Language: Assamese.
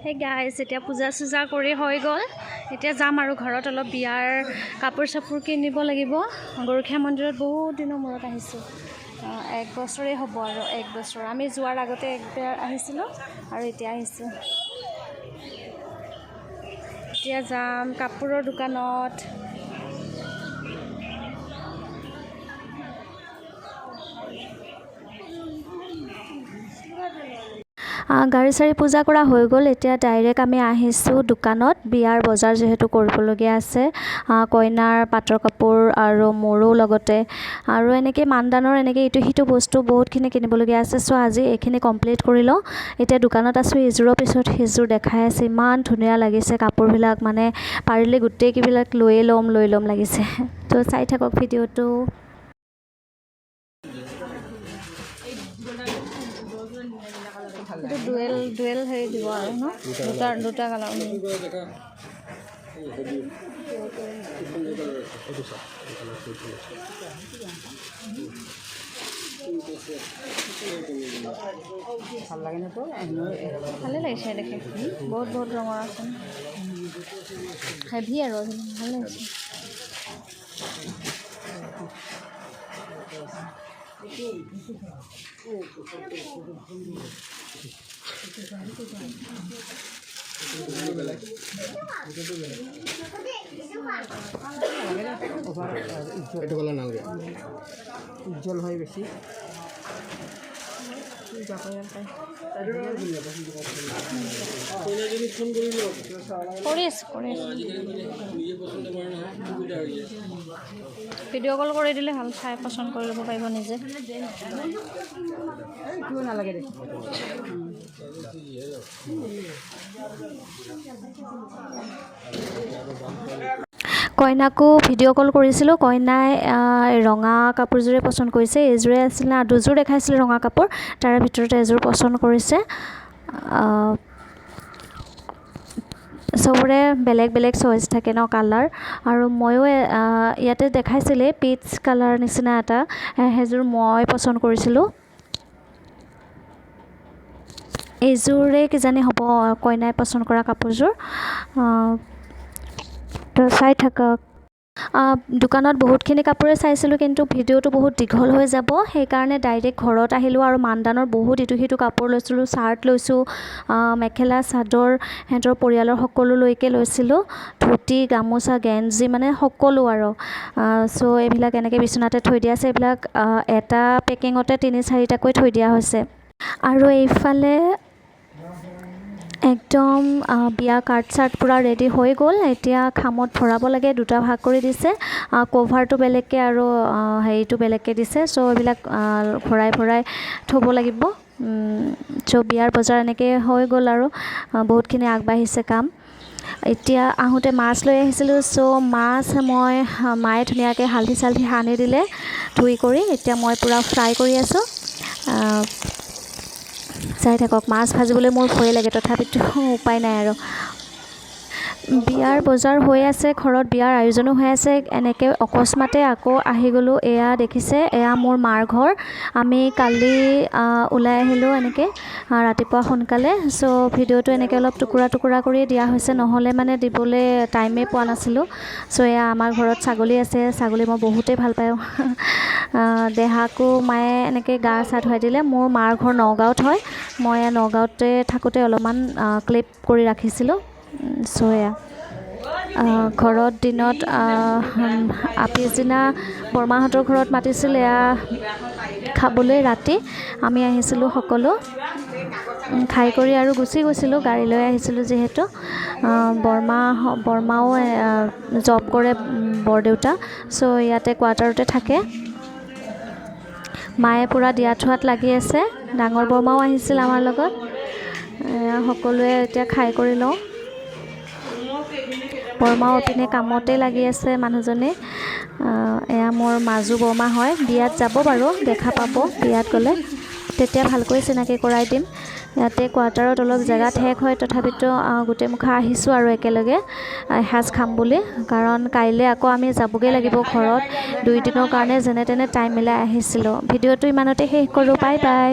হে গাইজ এতিয়া পূজা চূজা কৰি হৈ গ'ল এতিয়া যাম আৰু ঘৰত অলপ বিয়াৰ কাপোৰ চাপোৰ কিনিব লাগিব গৰখীয়া মন্দিৰত বহুত দিনৰ মূৰত আহিছোঁ 1 বছৰেই হ'ব আৰু 1 বছৰ আমি যোৱাৰ আগতে একবাৰ আহিছিলোঁ আৰু এতিয়া আহিছোঁ এতিয়া যাম কাপোৰৰ দোকানত গাড়ী চাৰি পূজা কৰা হৈ গ'ল এতিয়া ডাইৰেক্ট আমি আহিছোঁ দোকানত বিয়াৰ বজাৰ যেহেতু কৰিবলগীয়া আছে কইনাৰ পাটৰ কাপোৰ আৰু মোৰো লগতে আৰু এনেকৈ মানদানৰ এনেকৈ ইটো সিটো বস্তু বহুতখিনি কিনিবলগীয়া আছে চ' আজি এইখিনি কমপ্লিট কৰি লওঁ এতিয়া দোকানত আছোঁ এযোৰৰ পিছত সেইযোৰ দেখাই আছে ইমান ধুনীয়া লাগিছে কাপোৰবিলাক মানে পাৰিলে গোটেইবিলাক লৈ ল'ম লাগিছে তো চাই থাকক ভিডিঅ'টো itu duel hari dua no duta kalau ini ভালে লাগিছে দেখে বহুত ৰঙৰ আছে হেভি আৰু ভালে লাগিছে উজ্জ্বল হয় বেছি ভিডিঅ' কল কৰি দিলে ভাল চাই পচন্দ কৰি ল'ব পাৰিব নিজে নালাগে দে কইনাকো ভিডিঅ' কল কৰিছিলোঁ কইনাই ৰঙা কাপোৰযোৰে পচন্দ কৰিছে এইযোৰে আছিল না দুযোৰ দেখাইছিল ৰঙা কাপোৰ তাৰে ভিতৰতে এযোৰ পচন্দ কৰিছে চবৰে বেলেগ বেলেগ চইচ থাকে ন কালাৰ আৰু ময়ো ইয়াতে দেখাইছিলে পিচ কালাৰ নিচিনা এটা সেইযোৰ মই পচন্দ কৰিছিলোঁ এইযোৰে কিজানি হ'ব কইনাই পচন্দ কৰা কাপোৰযোৰ তো চাই থাকক দোকানত বহুতখিনি কাপোৰে চাইছিলোঁ কিন্তু ভিডিঅ'টো বহুত দীঘল হৈ যাব সেইকাৰণে ডাইৰেক্ট ঘৰত আহিলোঁ আৰু মানদানৰ বহুত ইটো সিটো কাপোৰ লৈছিলোঁ চাৰ্ট লৈছোঁ মেখেলা চাদৰ সিহঁতৰ পৰিয়ালৰ সকলোলৈকে লৈছিলোঁ ধুতি গামোচা গেঞ্জি মানে সকলো আৰু চ' এইবিলাক এনেকৈ বিচনাতে থৈ দিয়া আছে এইবিলাক এটা পেকিঙতে 3-4টাকৈ থৈ দিয়া হৈছে আৰু এইফালে একদম বিয়া কাৰ্ড চাৰ্ট পূৰা ৰেডি হৈ গ'ল এতিয়া খামত ভৰাব লাগে দুটা ভাগ কৰি দিছে কভাৰটো বেলেগকৈ আৰু হেৰিটো বেলেগকৈ দিছে চ' এইবিলাক ভৰাই থ'ব লাগিব চ' বিয়াৰ বজাৰ এনেকৈ হৈ গ'ল আৰু বহুতখিনি আগবাঢ়িছে কাম এতিয়া আহোঁতে মাছ লৈ আহিছিলোঁ চ' মাছ মই মায়ে ধুনীয়াকৈ হালধি চালধি সানি দিলে ধুই কৰি এতিয়া মই পূৰা ফ্ৰাই কৰি আছোঁ চাই থাকক মাছ ভাজিবলৈ মোৰ ভয় লাগে তথাপিতো উপায় নাই আৰু বিয়াৰ বজাৰ হৈ আছে ঘৰত বিয়াৰ আয়োজনো হৈ আছে এনেকৈ অকস্মাতে আকৌ আহি গ'লোঁ এয়া দেখিছে এয়া মোৰ মাৰ ঘৰ আমি কালি ওলাই আহিলোঁ এনেকৈ ৰাতিপুৱা সোনকালে চ' ভিডিঅ'টো এনেকৈ অলপ টুকুৰা কৰিয়ে দিয়া হৈছে নহ'লে মানে দিবলৈ টাইমেই পোৱা নাছিলোঁ চ' এয়া আমাৰ ঘৰত ছাগলী আছে ছাগলী মই বহুতেই ভাল পাওঁ দেহাকো মায়ে এনেকৈ গা চা ধুৱাই দিলে মোৰ মাৰ ঘৰ নগাঁৱত হয় মই নগাঁৱতে থাকোঁতে অলপমান ক্লিপ কৰি ৰাখিছিলোঁ চ' এয়া ঘৰত দিনত পিছদিনা বৰমাহঁতৰ ঘৰত মাতিছিল এয়া খাবলৈ ৰাতি আমি আহিছিলোঁ সকলো খাই কৰি আৰু গুচি গৈছিলোঁ গাড়ী লৈ আহিছিলোঁ যিহেতু বৰমাও জব কৰে বৰদেউতা চ' ইয়াতে কোৱাৰ্টাৰতে থাকে মায়ে পূৰা দিয়া থোৱাত লাগি আছে ডাঙৰ বৰমাও আহিছিল আমাৰ লগত সকলোৱে এতিয়া খাই কৰি লওঁ বৰমাও পিনে কামতে লাগি আছে মানুহজনে এয়া মোৰ মাজু বৰমা হয় বিয়াত যাব বাৰু দেখা পাব বিয়াত গ'লে তেতিয়া ভালকৈ চিনাকি কৰাই দিম ইয়াতে কোৱাৰ্টাৰত অলপ জেগাত শেষ হয় তথাপিতো গোটেই মুখা আহিছোঁ আৰু একেলগে এসাঁজ খাম বুলি কাৰণ কাইলৈ আকৌ আমি যাবগৈ লাগিব ঘৰত 2 দিনৰ কাৰণে যেনে তেনে টাইম মিলাই আহিছিলোঁ ভিডিঅ'টো ইমানতে শেষ কৰোঁ বাই বাই